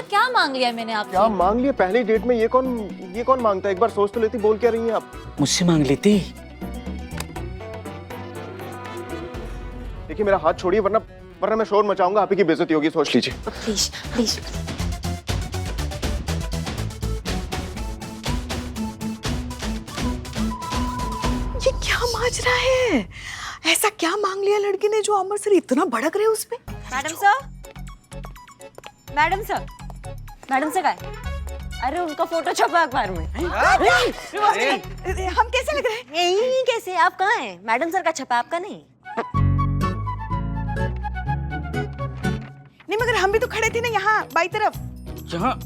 क्या मांग लिया मैंने आपसे? क्या मांग लिया? पहली डेट में ये कौन मांगता है? एक बार सोच तो लेती, बोल क्या रही हैं आप? मुझसे मांग लेती। देखिए मेरा हाथ छोड़िए, वरना मैं शोर मचाऊंगा, आप ही की बेइज्जती होगी, सोच लीजिए। Please please. ये क्या माजरा है? ऐसा क्या मांग लिया लड़की ने जो अमर सर इतना भड़क रहे उस पे? Madam sir, madam sir, madam sir का है? अरे उनका फोटो छपा अखबार में। हम कैसे लग रहे हैं? यही कैसे? आप कहाँ हैं? मैडम सर का छपा, आपका नहीं। नहीं मगर हम भी तो खड़े थे ना यहाँ बाई तरफ। यहाँ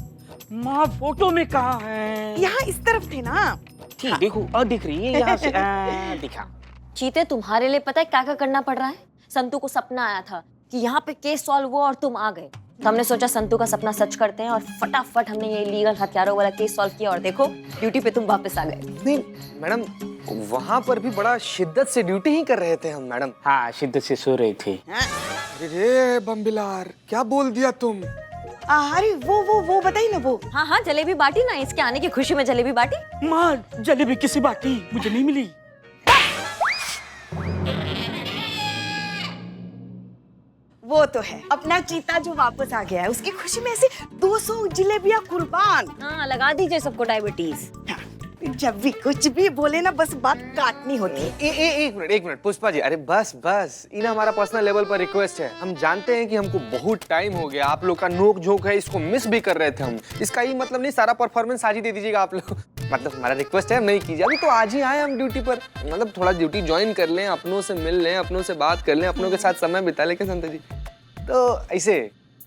माँ फोटो में कहाँ है? यहाँ इस तरफ थे ना। ठीक, देखो और दिख रही है यहाँ से। दिखा। चीते, तुम्हारे लिए पता है क्या क्या करना पड़ रहा है? संतू को सपना आया था कि यहाँ पे केस सॉल्व हुआ और तुम आ गए, तो हमने सोचा संतू का सपना सच करते हैं और फटाफट हमने ये इलीगल हथियारों वाला केस सॉल्व किया और देखो ड्यूटी पे तुम वापस आ गए। नहीं मैडम, वहाँ पर भी बड़ा शिद्दत से ड्यूटी ही कर रहे थे हम मैडम। हाँ, शिद्दत से सो रहे थे। अरे बम्बिलार, क्या बोल दिया तुम? अरे वो बताइए ना वो। हाँ हाँ, जलेबी बांटी ना, इसके आने की खुशी में जलेबी बांटी। माँ जलेबी किसी बाटी मुझे नहीं मिली। वो तो है, अपना चीता जो वापस आ गया है उसकी खुशी में ऐसे 200 जलेबियां कुर्बान। हाँ, लगा दीजिए सबको डायबिटीज। हाँ, जब भी कुछ भी बोले ना बस बात काटनी होती है। एक मिनट पुष्पा जी, अरे बस इन हमारा पर्सनल लेवल पर रिक्वेस्ट है। हम जानते हैं कि हमको बहुत टाइम हो गया, आप लोग का नोक झोंक है, इसको मिस भी कर रहे थे हम। इसका ये मतलब नहीं सारा परफॉर्मेंस आज ही दे दीजिएगा आप लोग। मतलब हमारा रिक्वेस्ट है, नहीं कीजिए अभी तो आज ही आए हम ड्यूटी पर। मतलब थोड़ा ड्यूटी ज्वाइन कर लें, अपनों से मिल लें, अपनों से बात कर लें, अपनों के साथ समय बिता लें। संत जी तो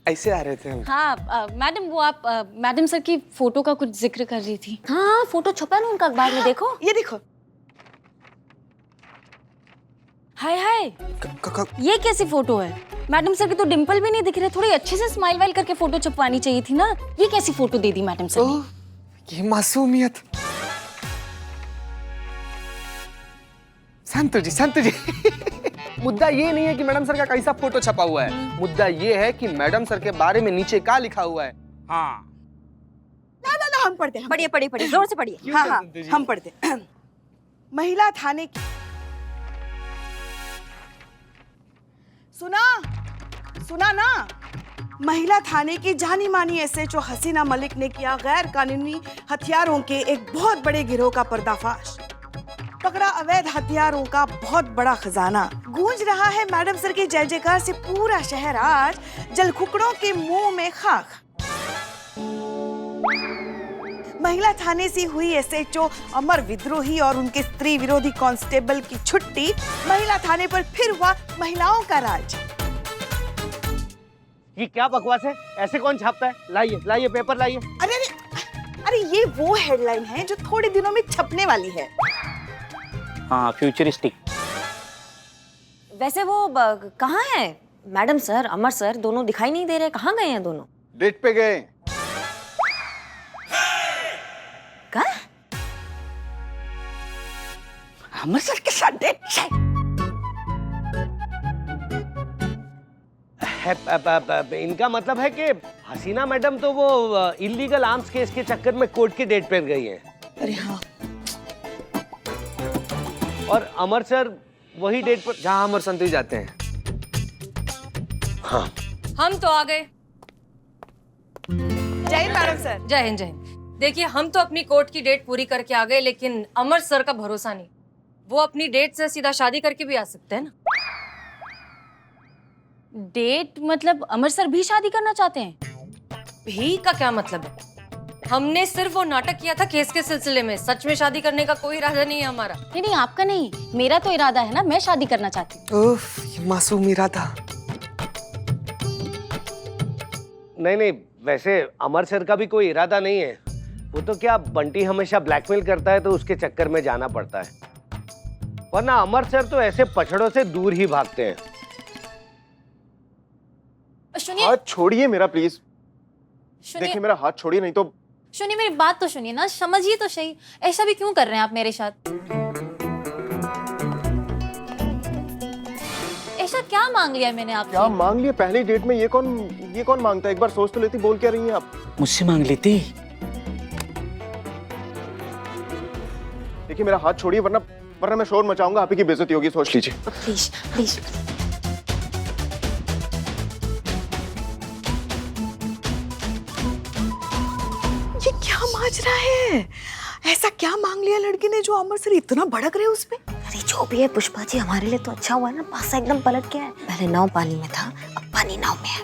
ऐसे आ रहे थे हम। हाँ मैडम, वो आप मैडम सर की फोटो का कुछ जिक्र कर रही थी। हाँ, फोटो छपा ना उनका अखबार में, देखो। ये देखो। हाय हाय, ये कैसी फोटो है? मैडम सर की तो डिंपल भी नहीं दिख रहे, थोड़ी अच्छे से स्माइल वाइल करके फोटो छपवानी चाहिए थी ना। ये कैसी फोटो दे दी मैडम सर ने? ये मासूमियत। संतु जी मुद्दा ये नहीं है कि मैडम सर का कैसा फोटो छपा हुआ है, मुद्दा ये है कि मैडम सर के बारे में नीचे क्या लिखा हुआ है। हाँ ना हम पढ़ते हैं। पढ़िए जोर से पढ़िए। हाँ हम पढ़ते हैं। महिला थाने की सुना ना, महिला थाने की जानी मानी एसएचओ हसीना मलिक ने किया गैर कानूनी हथियारों के एक बहुत बड़े गिरोह का पर्दाफाश। पकड़ा अवैध हथियारों का बहुत बड़ा खजाना। गूंज रहा है मैडम सर के जय जयकार से पूरा शहर आज जलखुकड़ों के मुंह में खाक। महिला थाने से हुई एसएचओ अमर विद्रोही और उनके स्त्री विरोधी कांस्टेबल की छुट्टी। महिला थाने पर फिर हुआ महिलाओं का राज। ये क्या बकवास है? ऐसे कौन छापता है? लाइए पेपर लाइए। अरे ये वो हेडलाइन है जो थोड़े दिनों में छपने वाली है। हाँ, फ्यूचरिस्टिक। वैसे वो कहाँ है? मैडम सर, अमर सर दोनों दिखाई नहीं दे रहे, कहाँ गए हैं दोनों? डेट पे गए। कहाँ? अमर सर के साथ डेट इनका मतलब है कि हसीना मैडम तो वो इलीगल आर्म्स केस के चक्कर में कोर्ट के डेट पर गई हैं। अरे हाँ, और अमर सर वही डेट पर जहाँ अमर संतु जाते हैं। हाँ, हम तो आ गए। जय हिंद मैडम सर। जय हिंद जय हिंद। देखिए, हम तो अपनी कोर्ट की डेट पूरी करके आ गए, लेकिन अमर सर का भरोसा नहीं। वो अपनी डेट से सीधा शादी करके भी आ सकते हैं ना। डेट मतलब अमर सर भी शादी करना चाहते हैं? भी का क्या मतलब है? हमने सिर्फ वो नाटक किया था केस के सिलसिले में, सच में शादी करने का कोई इरादा नहीं है हमारा। नहीं, आपका नहीं, मेरा तो इरादा है ना, मैं शादी करना चाहती हूँ। उफ, ये मासूम इरादा। नहीं, वैसे अमर सर का भी कोई इरादा नहीं है। वो तो क्या, बंटी हमेशा ब्लैकमेल करता है तो उसके चक्कर में जाना पड़ता है, वरना अमर सर तो ऐसे पछड़ों से दूर ही भागते हैं। सुनिए, हाथ छोड़िए मेरा प्लीज। सुनिए, देखिए मेरा हाथ छोड़िए, नहीं तो। सुनिए मेरी बात तो सुनिए ना, समझिए तो सही। ऐसा भी क्यों कर रहे हैं आप मेरे साथ? ऐसा क्या क्या मांग लिया मैंने आपसे? क्या मांग लिया? पहली डेट में ये कौन मांगता है? एक बार सोच तो लेती, बोल क्या रही हैं आप? मुझसे मांग लेती। देखिए मेरा हाथ छोड़िए, वरना मैं शोर मचाऊंगा, आप ही की बेइज्जती होगी, सोच लीजिए। Please please. ये क्या माजरा है? ऐसा क्या मांग लिया लड़की ने जो अमर सर इतना भड़क रहे उस पे? अरे जो भी है पुष्पा जी, हमारे लिए तो अच्छा हुआ ना, पासा एकदम पलट गया है। पहले नाव पानी में था, अब पानी नाव में है।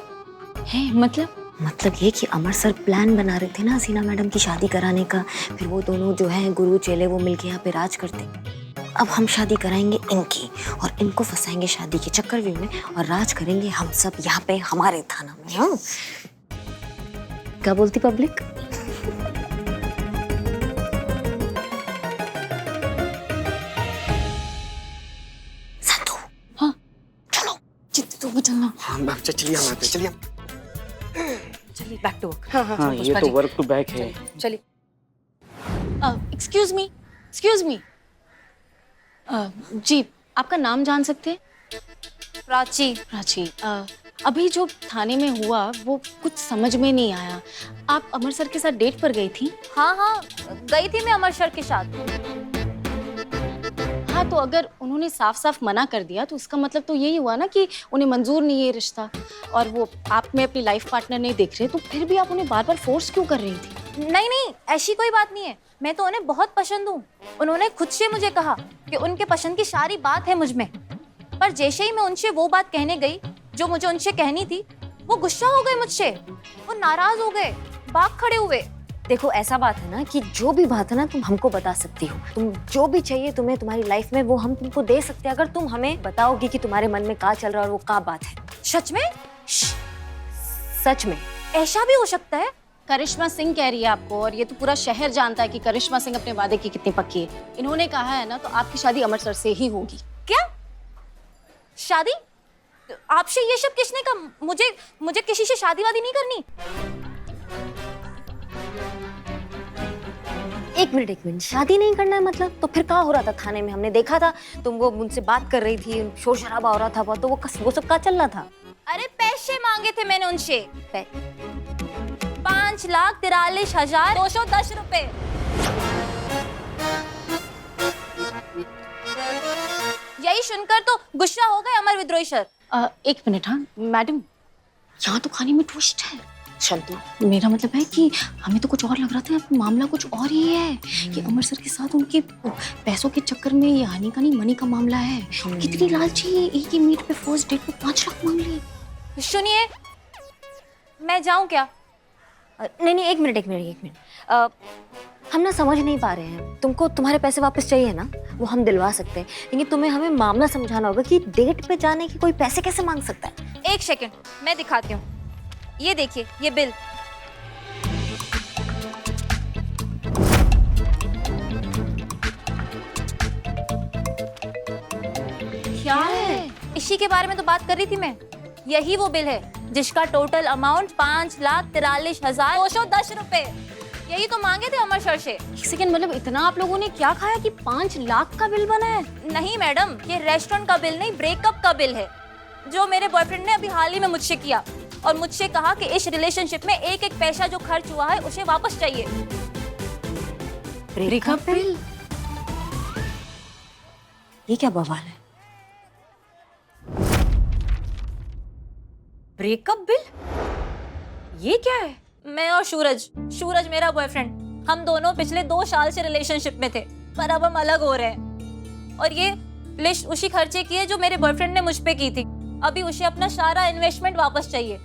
मतलब ये कि अमर सर प्लान बना रहे थे ना हसीना मैडम की शादी कराने का। फिर वो दोनों जो है गुरु चेले वो मिलके यहाँ पे राज करते। अब हम शादी कराएंगे इनकी और इनको फंसाएंगे शादी के चक्रव्यूह में और राज करेंगे हम सब यहाँ पे हमारे थाना में। हाँ? क्या बोलती पब्लिक? संतू, हाँ? चलो। चित्त तो भी चलना। हाँ चलिए हम आते हैं, चलिए चलिए बैक टू वर्क। हाँ ये तो वर्क टू बैक है। चलिए। Excuse me. जी, आपका नाम जान सकते हैं? प्राची। अभी जो थाने में हुआ वो कुछ समझ में नहीं आया। आप अमर सर के साथ डेट पर गई थी? हाँ, गई थी मैं अमर सर के साथ। हाँ, तो अगर उन्होंने साफ साफ मना कर दिया तो उसका मतलब तो यही हुआ ना कि उन्हें मंजूर नहीं है ये रिश्ता, और वो आप में अपनी लाइफ पार्टनर नहीं देख रहे, तो फिर भी आप उन्हें बार बार फोर्स क्यों कर रही थी? नहीं, ऐसी कोई बात नहीं है। मैं तो उन्हें बहुत पसंद हूँ। उन्होंने खुद से मुझे कहा कि उनके पसंद की सारी बात है मुझ में। पर जैसे ही मैं उनसे वो बात कहने गई जो मुझे उनसे कहनी थी, वो गुस्सा हो गए मुझसे, वो नाराज हो गए, भाग खड़े हुए। देखो ऐसा बात है ना कि जो भी बात है ना तुम हमको बता सकती हो। तुम जो भी चाहिए तुम्हें तुम्हारी लाइफ में वो हम तुमको दे सकते हैं, अगर तुम हमें बताओगी कि तुम्हारे मन में क्या चल रहा है और वो क्या बात है। सच में? सच में ऐसा भी हो सकता है? करिश्मा सिंह कह रही है आपको, और ये तो पूरा शहर जानता है कि करिश्मा सिंह अपने वादे की कितनी पक्की है। इन्होंने कहा है ना, तो आपकी शादी अमर सर से ही होगी। क्या शादी? आपसे ये सब किसने कहा? मुझे किसी से शादी वादी नहीं करनी। एक मिनट, शादी नहीं करना है मतलब? तो फिर क्या हो रहा था थाने में? हमने देखा था तुम वो मुझसे बात कर रही थी, शोर शराबा हो रहा था बहुत, तो वो सब क्या चल रहा था? अरे पैसे मांगे थे मैंने उनसे, 5,43,210 रुपए। यही सुनकर तो गुस्सा हो गए अमर विद्रोही सर। एक मिनट। हाँ मैडम, यहाँ तो खाने में ट्विस्ट है। शंतु, मेरा मतलब है कि हमें तो कुछ और लग रहा था, मामला कुछ और ही है कि अमर सर के साथ उनके पैसों के चक्कर में ये हानि का नहीं मनी का मामला है। कितनी लालची है, एक ही मीट पे फर्स्ट डेट पे 5 लाख मांग लिए। सुनिए, मैं जाऊं क्या? नहीं, एक मिनट। हम ना समझ नहीं पा रहे हैं। तुमको तुम्हारे पैसे वापस चाहिए ना, वो हम दिलवा सकते हैं, लेकिन तुम्हें हमें मामला समझाना होगा कि डेट पे जाने की कोई पैसे कैसे मांग सकता है। एक सेकंड, मैं दिखाती हूँ। ये देखिए, ये बिल। क्या है? इसी के बारे में तो बात कर रही थी मैं। यही वो बिल है जिसका टोटल अमाउंट 5,43,210 रुपए। यही तो मांगे थे अमर सर से। एक सेकंड, मतलब इतना आप लोगों ने क्या खाया कि 5 लाख का बिल बना है? नहीं मैडम, ये रेस्टोरेंट का बिल नहीं, ब्रेकअप का बिल है, जो मेरे बॉयफ्रेंड ने अभी हाल ही में मुझसे किया, और मुझसे कहा कि इस रिलेशनशिप में एक एक पैसा जो खर्च हुआ है उसे वापस चाहिए। Breakup bill? ये क्या बवाल है? Breakup bill? ये क्या है? मैं और सूरज मेरा बॉयफ्रेंड, हम दोनों पिछले 2 साल से रिलेशनशिप में थे, पर अब हम अलग हो रहे हैं। और ये लिस्ट उसी खर्चे की है जो मेरे बॉयफ्रेंड ने मुझ पे की थी। अभी उसे अपना सारा इन्वेस्टमेंट वापस चाहिए।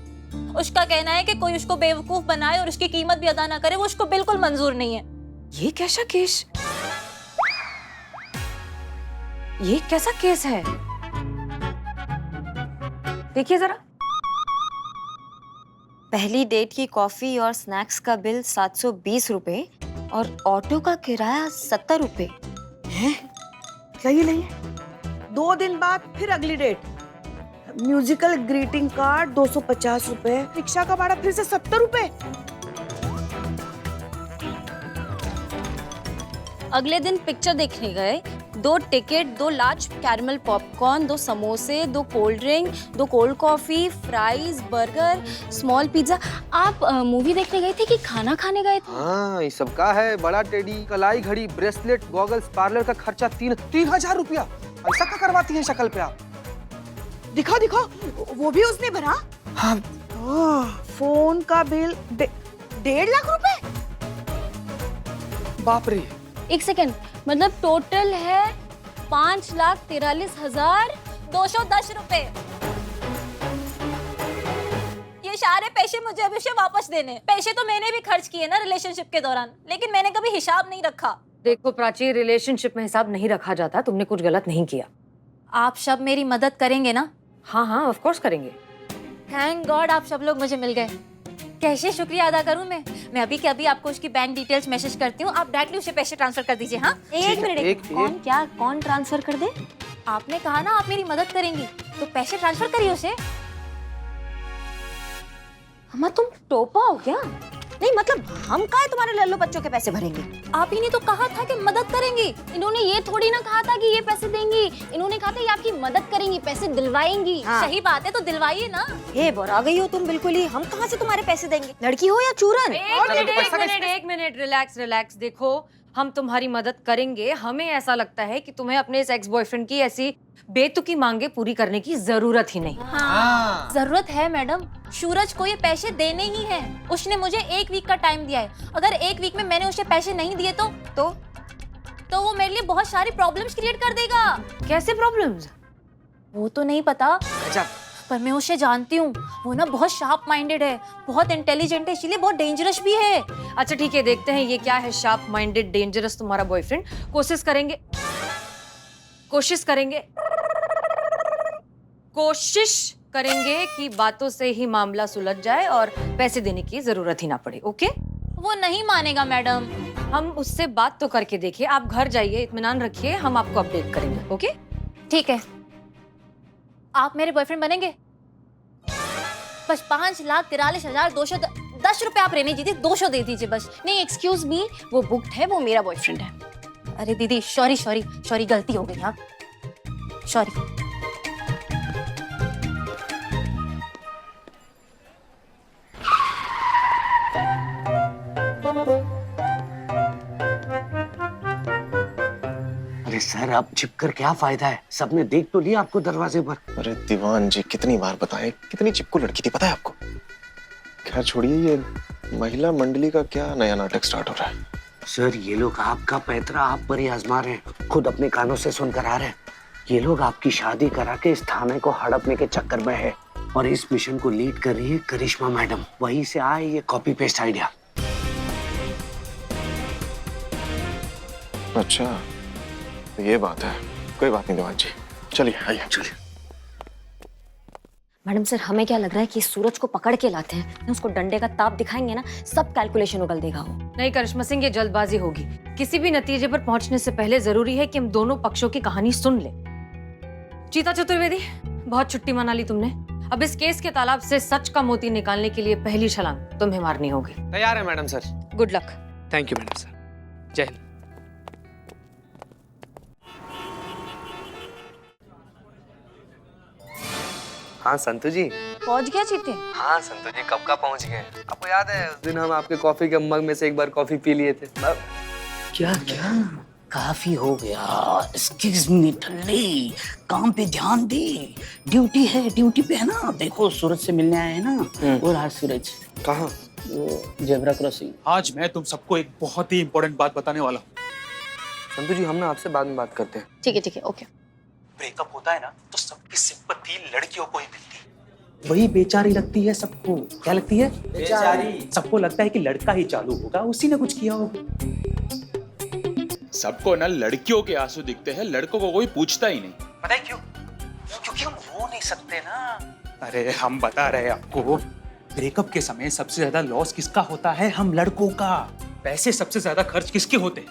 उसका कहना है कि कोई उसको बेवकूफ बनाए और उसकी कीमत भी अदा ना करे, वो उसको बिल्कुल मंजूर नहीं है। ये कैसा केस? ये कैसा केस है? देखिए जरा। पहली डेट की कॉफी और स्नैक्स का बिल 720 रुपए और ऑटो का किराया 70 रुपए। लाइए 2 दिन बाद फिर अगली डेट। म्यूजिकल ग्रीटिंग कार्ड 250 रुपए, रिक्शा का भाड़ा फिर से 70 रुपए। अगले दिन पिक्चर देखने गए, 2 टिकट, 2 लार्ज कैरमल पॉपकॉर्न, 2 समोसे, 2 cold drink, 2 cold coffee, fries, burger, small pizza. आप मूवी देखने गए थे कि खाना खाने गए थे? हाँ, ये सब का है। बड़ा टेडी, कलाई घड़ी, ब्रेसलेट, गॉगल्स, पार्लर का खर्चा 3,000 रुपया। ऐसा क्या करवाती हैं शक्ल पे आप? दिखो दिखो, वो भी उसने भरा। हाँ। फोन का बिल 1.5 लाख रुपए। बाप रे। एक सेकेंड, मतलब टोटल है 5,43,210 रुपए। ये सारे पैसे मुझे अभी से वापस देने। पैसे तो मैंने भी खर्च किए ना रिलेशनशिप के दौरान, लेकिन मैंने कभी हिसाब नहीं रखा। देखो प्राची, रिलेशनशिप में हिसाब नहीं रखा जाता। तुमने कुछ गलत नहीं किया। आप सब मेरी मदद करेंगे ना? हाँ हाँ, ऑफ कोर्स करेंगे। थैंक गॉड आप सब लोग मुझे मिल गए। कैसे शुक्रिया अदा करूं मैं अभी के अभी आपको उसकी बैंक डिटेल्स मैसेज करती हूँ। आप डायरेक्टली उसे पैसे ट्रांसफर कर दीजिए। हाँ, एक मिनट। कौन ट्रांसफर कर दे? आपने कहा ना आप मेरी मदद करेंगी, तो पैसे ट्रांसफर करिए उसे। अम्मा तुम टोपा हो क्या? नहीं मतलब हम काहे तुम्हारे लल्लू बच्चों के पैसे भरेंगे? आप ही ने तो कहा था कि मदद करेंगी। इन्होंने ये थोड़ी ना कहा था कि ये पैसे देंगी, इन्होंने कहा था ये आपकी मदद करेंगी, पैसे दिलवाएंगी। हाँ। सही बात है, तो दिलवाइए ना। ये बोरा गई हो तुम बिल्कुल ही। हम कहाँ से तुम्हारे पैसे देंगे? लड़की हो या चूरन? एक मिनट, रिलैक्स। देखो, हम तुम्हारी मदद करेंगे। हमें ऐसा लगता है कि तुम्हें अपने इस एक्स बॉयफ्रेंड की ऐसी बेतुकी मांगे पूरी करने की जरूरत ही नहीं। हाँ। जरूरत है मैडम। सूरज को ये पैसे देने ही हैं। उसने मुझे 1 वीक का टाइम दिया है। अगर 1 वीक में मैंने उसे पैसे नहीं दिए तो वो मेरे लिए बहुत सारी प्रॉब्लम्स क्रिएट कर देगा। कैसे प्रॉब्लम्स? वो तो नहीं पता, पर मैं उसे जानती हूँ। वो ना बहुत शार्प माइंडेड है, बहुत इंटेलिजेंट है, इसीलिए बहुत डेंजरस भी है। अच्छा ठीक है, देखते हैं ये क्या है शार्प माइंडेड डेंजरस तुम्हारा बॉयफ्रेंड। कोशिश करेंगे कि बातों से ही मामला सुलझ जाए और पैसे देने की जरूरत ही ना पड़े। ओके? वो नहीं मानेगा मैडम। हम उससे बात तो करके देखिए। आप घर जाइए, इत्मीनान रखिए, हम आपको अपडेट करेंगे। ओके? ठीक है, आप मेरे बॉयफ्रेंड बनेंगे? बस 5,43,210 रुपए आप रहने दीजिए। 200 दे दीजिए बस। नहीं एक्सक्यूज मी, वो बुक्ड है, वो मेरा बॉयफ्रेंड है। अरे दीदी सॉरी गलती हो गई। हाँ सॉरी। अरे सर, अब छिपकर क्या फायदा है? सबने देख तो लिया आपको दरवाजे पर। अरे दीवान जी, कितनी बार बताएं, कितनी चिपकू लड़की थी पता है आपको? खैर छोड़िए, ये महिला मंडली का क्या नया नाटक स्टार्ट हो रहा है? सर, ये लोग आपका पैतरा आप पर ही आजमा रहे हैं। खुद अपने कानों से सुनकर आ रहे हैं। ये लोग आपकी शादी करा के इस थाने को हड़पने के चक्कर में है, और इस मिशन को लीड कर रही है करिश्मा मैडम। वहीं से आए ये कॉपी पेस्ट आइडिया। अच्छा तो ये बात है। कोई बात नहीं दीवान जी, चलिए आइए। चलिए। मैडम सर, हमें क्या लग रहा है कि सूरज को पकड़ के लाते हैं, उसको डंडे का ताप दिखाएंगे ना, सब कैलकुलेशन उगल देगा वो। नहीं करिश्मा सिंह, ये जल्दबाजी होगी। किसी भी नतीजे पर पहुंचने से पहले जरूरी है कि हम दोनों पक्षों की कहानी सुन ले। चीता चतुर्वेदी, बहुत छुट्टी मना ली तुमने। अब इस केस के तालाब से सच का मोती निकालने के लिए पहली छलांग तुम्हें मारनी होगी। तैयार है madam sir. Good luck. Thank you madam sir. जय हिंद। हाँ संतू जी। पहुंच गया चीते? हाँ संतू जी, कब का पहुंच गए। आपको याद है उस दिन हम आपके कॉफी के मग में से एक बार कॉफी पी लिए थे? क्या काफी हो गया। एक्सक्यूज मी ठल्ली, काम पे ध्यान दे। ड्यूटी है, ड्यूटी पे है ना। देखो सूरज से मिलने आए हैं ना, वो रहा सूरज। कहाँ? वो जेब्रा क्रॉसिंग। आज मैं तुम सबको एक बहुत ही इंपॉर्टेंट बात बताने वाला हूँ। संतू जी, हम ना आपसे बाद में बात करते हैं। ठीक है ओके। ब्रेकअप होता है ना तो सबकी सिंपैथी लड़कियों को ही मिलती है। वही बेचारी लगती है सबको। क्या लगती है? बेचारी। सबको लगता है कि लड़का ही चालू होगा, उसी ने कुछ किया होगा। सबको ना लड़कियों के आंसू दिखते हैं, लड़कों को कोई पूछता ही नहीं। पता है क्यों? क्योंकि हम रो नहीं सकते ना। अरे हम बता रहे हैं आपको, ब्रेकअप के समय सबसे ज्यादा लॉस किसका होता है? हम लड़कों का। पैसे सबसे ज्यादा खर्च किसके होते हैं?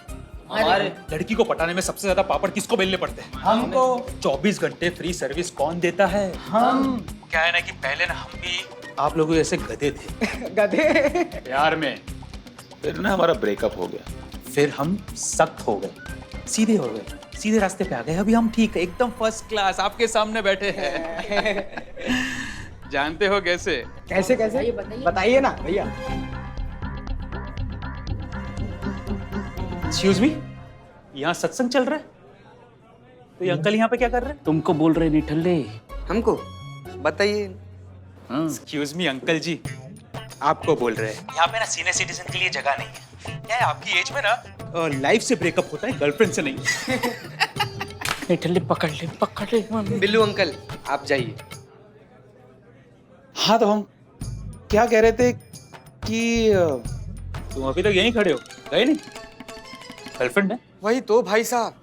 हमारे। लड़की को पटाने में सबसे ज्यादा पापड़ किसको बेलने पड़ते हैं? हमको। 24 घंटे फ्री सर्विस कौन देता है? हम। क्या है ना कि पहले ना हम भी आप लोगों जैसे गधे थे। गधे प्यार में। फिर ना हमारा ब्रेकअप हो गया। फिर हम सख्त हो गए, सीधे हो गए। सीधे रास्ते पे आ गए। अभी हम ठीक है, एकदम फर्स्ट क्लास आपके सामने बैठे हैं। जानते हो कैसे? कैसे कैसे बताइए ना भैया। एक्सक्यूज मी, यहाँ सत्संग चल रहा है? तो ये अंकल यहाँ पे क्या कर रहे हैं? तुमको बोल रहे निठल्ले। हमको बताइए। एक्सक्यूज मी अंकल जी, आपको बोल रहे हैं। यहाँ पे ना सीनियर सिटीजन के लिए जगह नहीं है। क्या है, आपकी एज में ना लाइफ से ब्रेकअप होता है, गर्लफ्रेंड से नहीं। निठल्ले पकड़ ले। बिल्लू अंकल आप जाइए। हाँ तो हम क्या कह रहे थे कि तुम अभी तक यहीं खड़े हो, गए नहीं? गर्लफ्रेंड है? वही तो भाई साहब,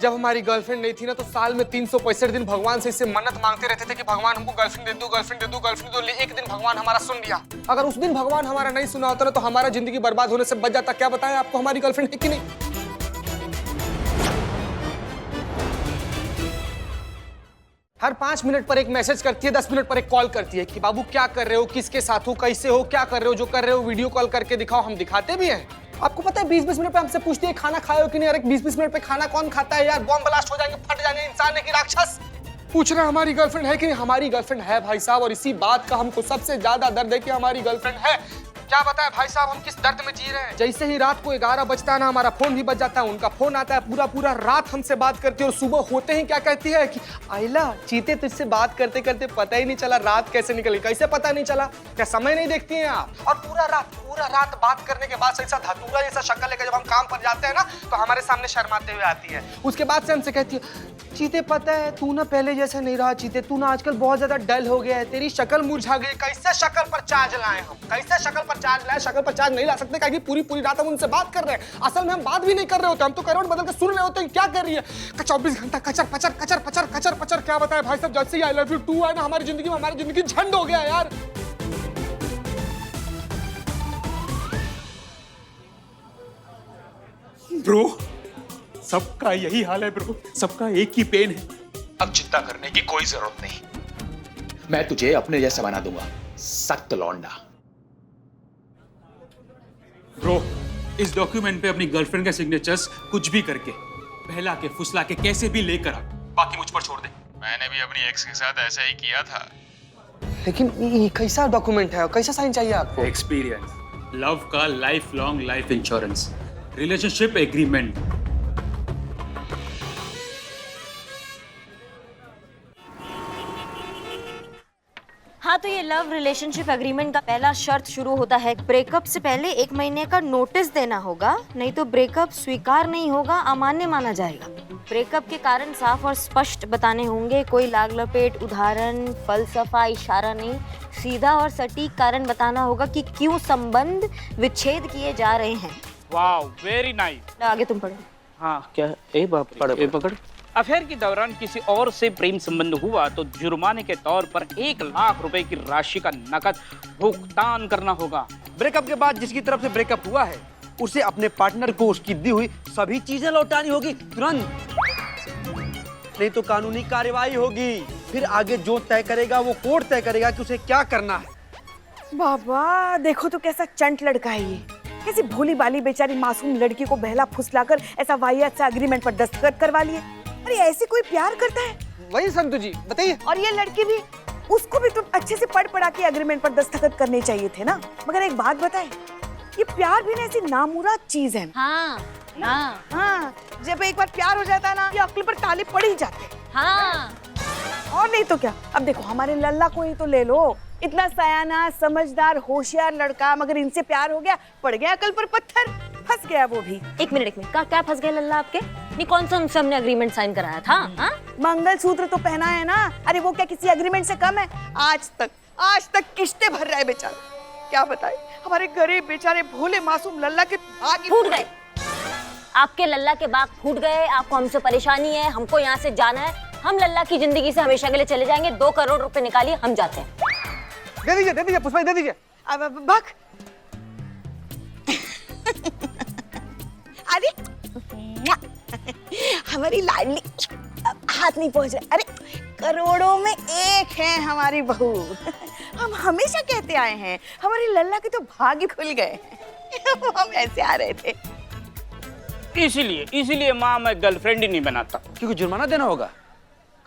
जब हमारी गर्लफ्रेंड नहीं थी ना तो साल में 365 दिन भगवान से इससे मन्नत मांगते रहते थे कि भगवान हमको गर्लफ्रेंड दे दो, गर्लफ्रेंड दे दो, गर्लफ्रेंड दे दो। एक दिन भगवान हमारा सुन लिया। अगर उस दिन भगवान हमारा नहीं सुना होता ना तो हमारा जिंदगी बर्बाद होने से बच जाता। क्या बताएं आपको, हमारी गर्लफ्रेंड है कि नहीं? हर 5 मिनट पर एक मैसेज करती है, 10 मिनट पर एक कॉल करती है कि बाबू क्या कर रहे हो, किसके साथ हो, कैसे हो, क्या कर रहे हो, जो कर रहे हो वीडियो कॉल करके दिखाओ। हम दिखाते भी हैं। आपको पता है 20-20 मिनट पे हमसे पूछती है खाना खाए हो कि नहीं। अरे 20-20 मिनट पे खाना कौन खाता है यार, बॉम्ब ब्लास्ट हो जाएंगे, फट जाएंगे, इंसान है कि राक्षस। पूछ रहे हैं हमारी गर्लफ्रेंड है कि नहीं। हमारी गर्लफ्रेंड है भाई साहब, और इसी बात का हमको सबसे ज्यादा दर्द है कि हमारी गर्लफ्रेंड है। क्या बताएं भाई साहब, हम किस दर्द में जी रहे हैं। जैसे ही रात को 11 बजता है ना, हमारा फोन भी बज जाता है, उनका फोन आता है, पूरा रात हमसे बात करती है, और सुबह होते ही क्या कहती है कि आइला चीते तुझसे बात करते करते पता ही नहीं चला रात कैसे निकली। कैसे पता नहीं चला? क्या समय नहीं देखती हैं आप? और पूरा रात बात करने के बाद ऐसा धतूरा जैसा शक्ल लेकर जब हम काम पर जाते हैं ना तो हमारे सामने शर्माते हुए आती है। उसके बाद से हमसे कहती है चीते पता है तू ना पहले जैसा नहीं रहा चीते, तू ना आजकल बहुत ज्यादा डल हो गया है, तेरी शक्ल मुरझा गई। कैसे शक्ल पर चार्ज लाएं हम, कैसे शक्ल पर चार्ज लाएं? शक्ल पर चार्ज नहीं ला सकते क्योंकि पूरी रात हम उनसे बात कर रहे हैं। असल में हम बात भी नहीं कर रहे होते, हम तो करवट बदल के सुन रहे होते हैं क्या कर रही है। 24 घंटा कचर पचर। क्या बताएं भाई साहब, जैसे ही आई लव यू 2 है ना हमारी जिंदगी झंड हो गया यार। ब्रो, सबका यही हाल है ब्रो, सबका एक ही पेन है। अब चिंता करने की कोई जरूरत नहीं, मैं तुझे अपने जैसा बना दूंगा, सख्त लौंडा। ब्रो, इस डॉक्यूमेंट पे अपनी गर्लफ्रेंड के सिग्नेचर्स कुछ भी करके, बहला के फुसला के कैसे भी लेकर आ, बाकी मुझ पर छोड़ दे। मैंने भी अपनी एक्स के साथ ऐसा ही किया था। लेकिन ये कैसा डॉक्यूमेंट है, कैसा साइन चाहिए आपको? एक्सपीरियंस, लव का life long life insurance, relationship agreement. हाँ तो ये लव रिलेशनशिप एग्रीमेंट का पहला शर्त शुरू होता है ब्रेकअप से पहले 1 महीने का नोटिस देना होगा, नहीं तो ब्रेकअप स्वीकार नहीं होगा, अमान्य माना जाएगा। ब्रेकअप के कारण साफ और स्पष्ट बताने होंगे, कोई लाग लपेट, उदाहरण, फलसफा, इशारा नहीं, सीधा और सटीक कारण बताना होगा कि क्यों संबंध विच्छेद किए जा रहे हैं। वाह, वेरी नाइस। आगे तुम पढ़ो। हाँ क्या? ए बाप पकड़। अफेयर के दौरान किसी और से प्रेम संबंध हुआ तो जुर्माने के तौर पर 1 लाख रुपए की राशि का नकद भुगतान करना होगा। ब्रेकअप के बाद जिसकी तरफ से ब्रेकअप हुआ है उसे अपने पार्टनर को उसकी दी हुई सभी चीजें लौटानी होगी तुरंत, नहीं तो कानूनी कार्रवाई होगी। फिर आगे जो तय करेगा वो कोर्ट तय करेगा कि उसे क्या करना है। बाबा देखो तो कैसा चंट लड़का है ये, कैसी भोली बाली बेचारी मासूम लड़की को बहला फुसलाकर ऐसा वाहियात सा एग्रीमेंट पर दस्तखत करवा लिए। अरे ऐसे कोई प्यार करता है? वही संतु जी बताइए। और ये लड़की भी, उसको भी तो अच्छे से पढ़ के एग्रीमेंट पर दस्तखत करने चाहिए थे ना। मगर एक बात बताए, ये प्यार भी ना ऐसी नामुराद चीज है। हाँ, जब एक बार प्यार हो जाता है ना, ये अक्ल पर ताले पड़ ही जाते हैं। हाँ और नहीं तो क्या। अब देखो हमारे लल्ला को ही तो ले लो, इतना सयाना समझदार होशियार लड़का, मगर इनसे प्यार हो गया, पड़ गया अकल पर पत्थर, फंस गया वो भी। एक मिनट क्या फंस गए लल्ला आपके? नहीं कौन सा उनसे हमने एग्रीमेंट साइन कराया था? हाँ मंगलसूत्र तो पहना है ना, अरे वो क्या किसी एग्रीमेंट से कम है? आज तक किस्तें भर रहा है बेचारा। क्या बताए हमारे गरीब बेचारे भोले मासूम लल्ला के भाग फूट गए। आपके लल्ला के बाग फूट गए, आपको हमसे परेशानी है, हमको यहाँ से जाना है, हम लल्ला की जिंदगी से हमेशा के लिए चले जाएंगे। 2 करोड़ रुपए निकालिए, हम जाते हैं। दे दीजिए पुष्पा, दे दीजिए। अब भाग। अरे हमारी लाडली, हाथ नहीं पहुंच रहा। अरे करोड़ों में एक है हमारी बहू। हम हमेशा कहते आए हैं हमारी लल्ला के तो भाग्य खुल गए। हम ऐसे आ रहे थे। इसीलिए माँ मैं गर्लफ्रेंड ही नहीं बनाता। क्योंकि जुर्माना देना होगा।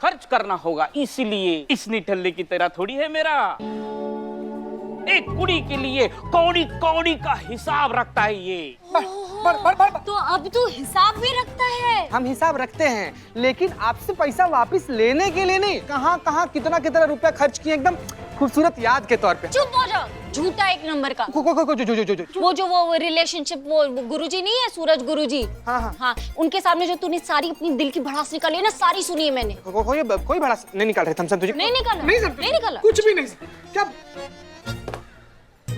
खर्च करना होगा, इसीलिए। इस निठल्ले की तरह थोड़ी है मेरा। एक कुड़ी के लिए कौड़ी कौड़ी का हिसाब रखता है ये। तो अब तू हिसाब भी रखता है? हम हिसाब रखते हैं, लेकिन आपसे पैसा वापस लेने के लिए नहीं। कहाँ कहाँ कितना कितना रुपया खर्च किए, एकदम खूबसूरत याद के तौर पे। चुप हो जा, झूठा एक नंबर का। वो रिलेशनशिप, वो गुरुजी नहीं है, सूरज गुरुजी। हाँ, उनके सामने जो तूने सारी अपनी दिल की भड़ास निकाली है ना, सारी सुनी है मैंने। कोई भड़ास नहीं निकाल रहे थे हम संतु जी। नहीं निकाला। कुछ भी नहीं।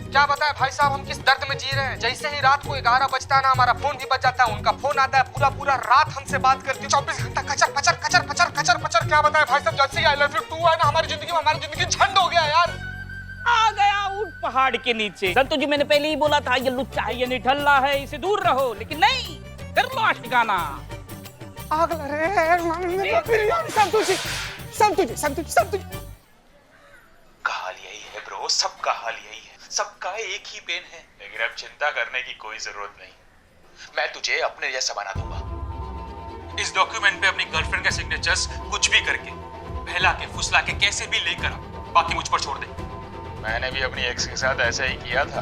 क्या बताए भाई साहब, हम किस दर्द में जी रहे हैं। जैसे ही रात को 11 बजता है ना, हमारा फोन भी बज जाता है, उनका फोन आता है, पूरा रात हमसे बात करती है, 24 घंटा कचर पचर। क्या बताए भाई साहब, जैसे ही आई लव यू 2 है ना हमारी जिंदगी झंड हो गया यार। आ गया ऊट पहाड़ के नीचे। संतु जी, मैंने पहले ही बोला था ये लुच्चा है, ये निठल्ला है, इसे दूर रहो, लेकिन नहीं, कर लो आशिकाना। आग लग रहे हैं संतु जी। हाल यही है ब्रो, सबका हाल यही है, सबका एक ही पेन है। लेकिन अब चिंता करने की कोई जरूरत नहीं, मैं तुझे अपने जैसा बना दूंगा। इस डॉक्यूमेंट पे अपनी गर्लफ्रेंड का सिग्नेचर्स कुछ भी करके, बहला के फुसला के कैसे भी लेकर आ, बाकी मुझ पर छोड़ दे। मैंने भी अपनी एक्स के साथ ऐसा ही किया था।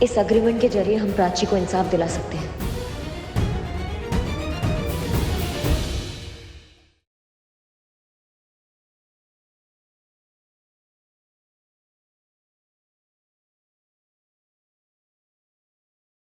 इस अग्रीमेंट के जरिए हम प्राची को इंसाफ दिला सकते हैं।